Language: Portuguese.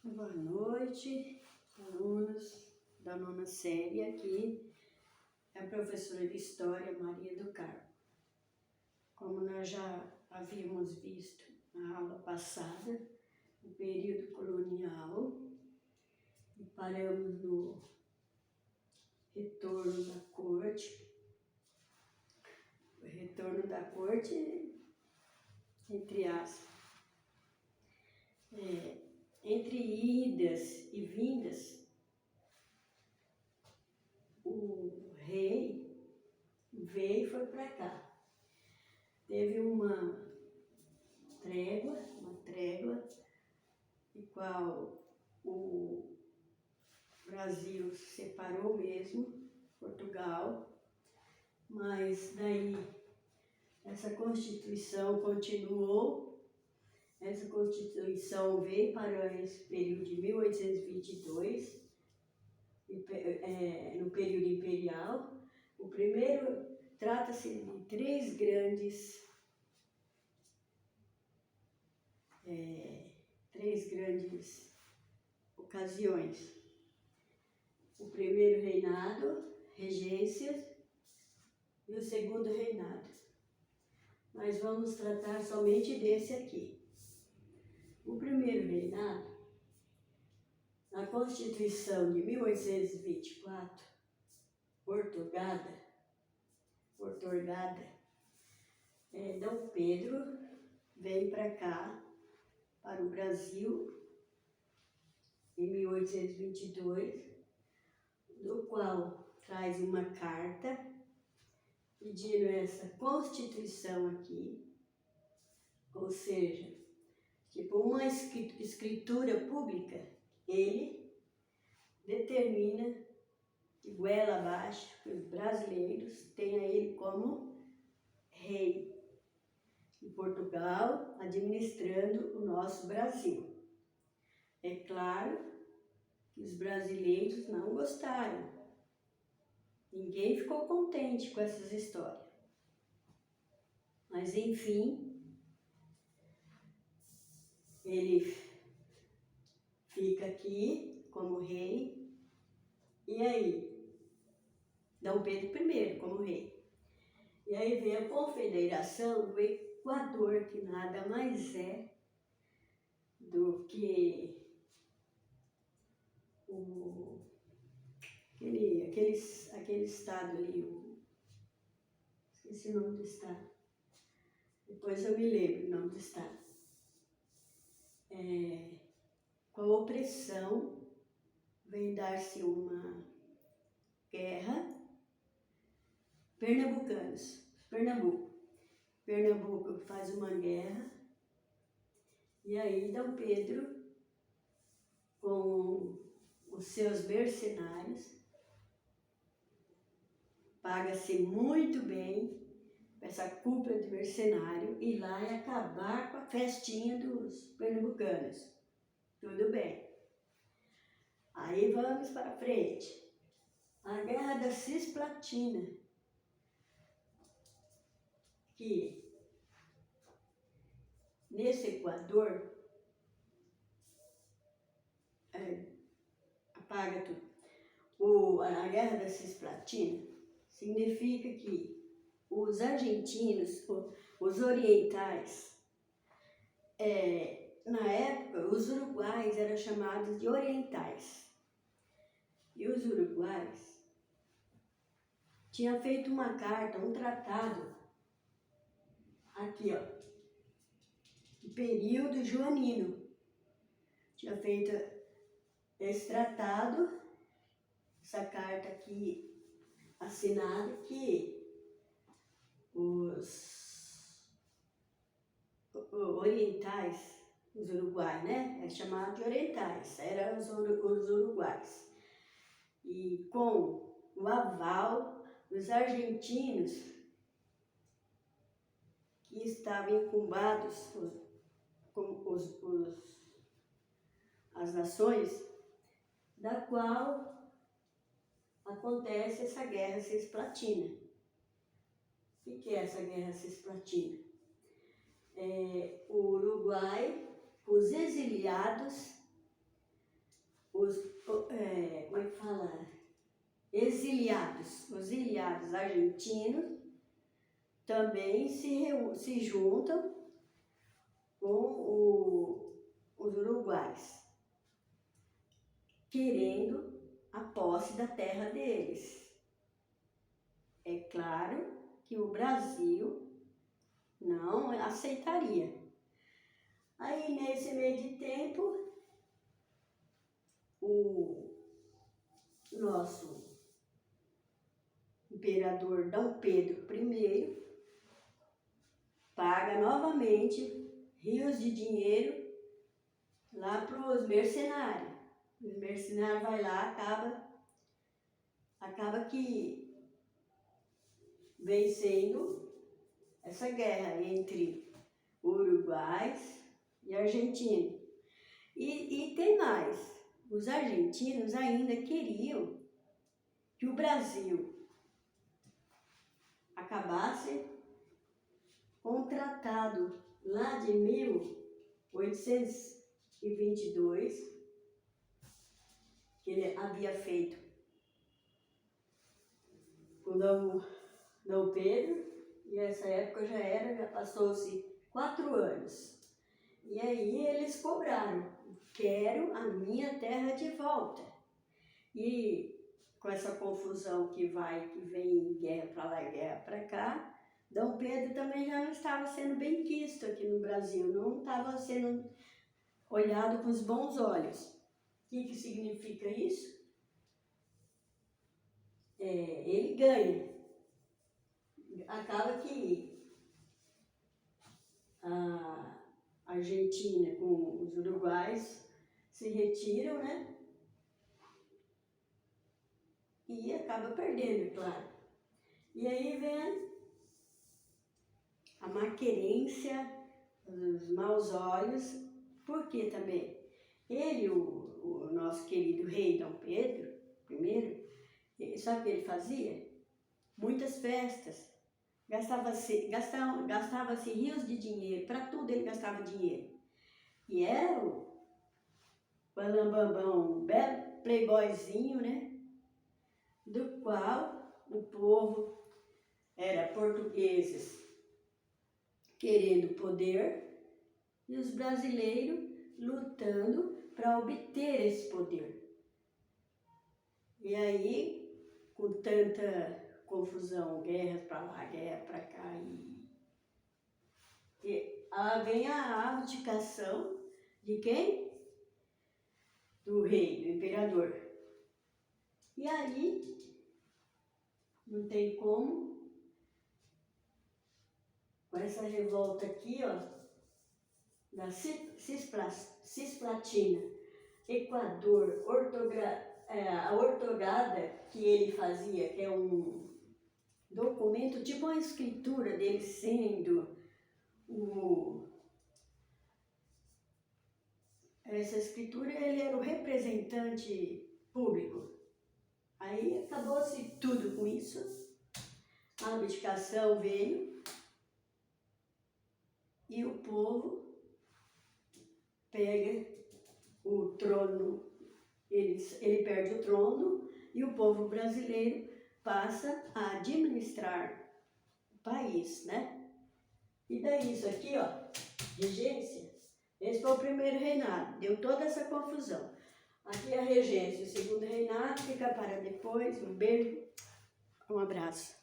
Boa noite, alunos da nona série. Aqui é a professora de História, Maria do Carmo. Como nós já havíamos visto na aula passada, o período colonial, e paramos no retorno da corte. O retorno da corte, entre aspas, entre idas e vindas, o rei veio e foi para cá. Teve uma trégua, em qual o Brasil se separou mesmo, Portugal, mas daí essa Constituição continuou. Essa Constituição veio para esse período de 1822, no período imperial. O primeiro trata-se de três grandes ocasiões. O primeiro reinado, regências, e o segundo reinado. Nós vamos tratar somente desse aqui. O primeiro reinado, na Constituição de 1824, outorgada, Dom Pedro veio para cá, para o Brasil, em 1822, do qual traz uma carta pedindo essa Constituição aqui, ou seja, tipo uma escritura pública. Ele determina de goela abaixo que os brasileiros tenham ele como rei de Portugal, administrando o nosso Brasil. É claro que os brasileiros não gostaram. Ninguém ficou contente com essas histórias. Mas, enfim, ele fica aqui como rei. E aí, Dom Pedro I como rei. E aí vem a Confederação do Equador, que nada mais é do que aquele estado ali, esqueci o nome do estado. Depois eu me lembro o nome do estado. Com a opressão, vem dar-se uma guerra. Pernambuco faz uma guerra, e aí Dom Pedro, com os seus mercenários, paga-se muito bem essa cúpula de mercenário, ir lá e acabar com a festinha dos pernambucanos. Tudo bem. Aí vamos para frente. A Guerra da Cisplatina, que nesse Equador apaga tudo. A Guerra da Cisplatina significa que os argentinos, os orientais, na época os uruguais eram chamados de orientais. E os uruguais tinham feito uma carta, um tratado, aqui ó, de período joanino. Tinha feito esse tratado, essa carta aqui assinada, que os orientais, os uruguais, né? É chamado de orientais, eram os uruguais. E com o aval dos argentinos, que estavam incumbados com as nações, da qual acontece essa Guerra Cisplatina. O que é essa Guerra Cisplatina? O Uruguai, os exiliados, como é que fala? Os exiliados argentinos também se juntam com os uruguaios, querendo a posse da terra deles. É claro que o Brasil não aceitaria. Aí, nesse meio de tempo, o nosso imperador Dom Pedro I paga novamente rios de dinheiro lá para os mercenários. Os mercenários vai lá, acaba que vencendo essa guerra entre uruguaios e argentinos. E tem mais, os argentinos ainda queriam que o Brasil acabasse com um tratado lá de 1822, que ele havia feito com Dom Pedro, e essa época já passou-se 4 anos. E aí eles cobraram, quero a minha terra de volta. E com essa confusão que vem, guerra para lá e guerra para cá, Dom Pedro também já não estava sendo bem quisto aqui no Brasil, não estava sendo olhado com os bons olhos. O que significa isso? Ele ganha. Acaba que a Argentina com os uruguaios se retiram, né? E acaba perdendo, claro. E aí vem a malquerência, os maus olhos, porque também ele, o nosso querido rei Dom Pedro I, sabe o que ele fazia? Muitas festas, gastava-se rios de dinheiro, para tudo ele gastava dinheiro. E era o Bambambam, um belo playboyzinho, né? Do qual o povo era portugueses querendo poder e os brasileiros lutando para obter esse poder. E aí, com tanta confusão, guerras para lá, guerra para cá, e vem a abdicação de quem? Do rei, do imperador. E aí, não tem como, com essa revolta aqui, ó, da Cisplatina, Equador, a ortogada que ele fazia, que é um documento, tipo uma escritura dele sendo essa escritura, ele era o representante público. Aí acabou-se tudo com isso, a abdicação veio e o povo pega o trono, ele perde o trono e o povo brasileiro passa a administrar o país, né? E daí isso aqui, ó, regência, esse foi o primeiro reinado, deu toda essa confusão. Aqui é a regência, o segundo reinado fica para depois. Um beijo, um abraço.